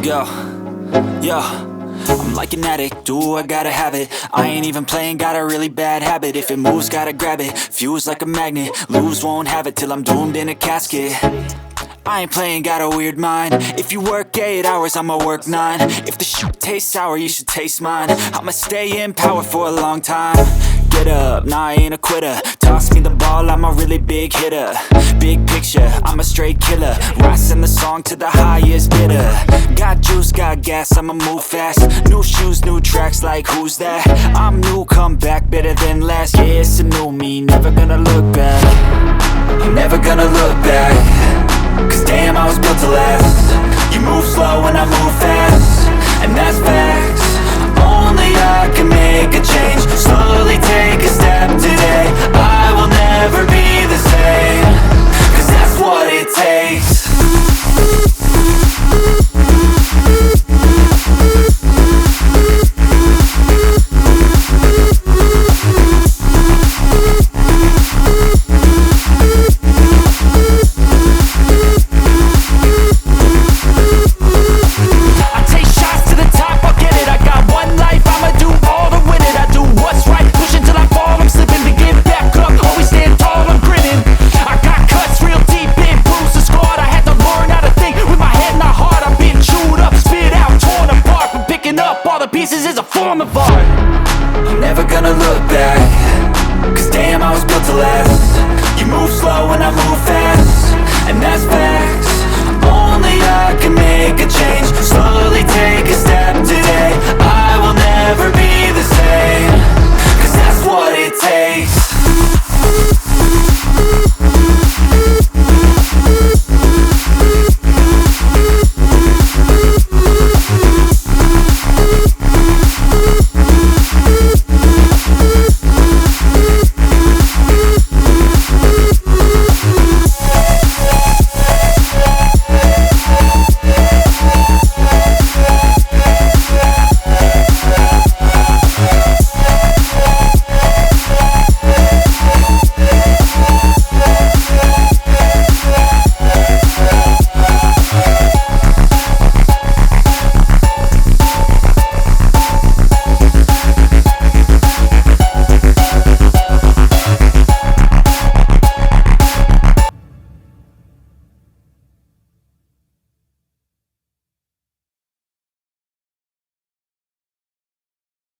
Let's go. Yo, I'm like an addict, do I gotta have it. I ain't even playing, got a really bad habit. If it moves, gotta grab it, fuse like a magnet. Lose, won't have it till I'm doomed in a casket. I ain't playing, got a weird mind. If you work 8 hours, I'ma work 9. If the shit tastes sour, you should taste mine. I'ma stay in power for a long time. Get up, nah, I ain't a quitter. Toss me the ball, I'm a really big hitter. Big picture, I'm a straight killer. Rising the song to the highest bidder. Got juice, got gas, I'ma move fast. New shoes, new tracks, like who's that? I'm new, come back, better than last. Yeah, it's a new me, never gonna look back. I'm never gonna look back. Cause damn, I was built to last. You move slow and I move fast, and that's facts. Only I can make a change. Slowly take a step today. I will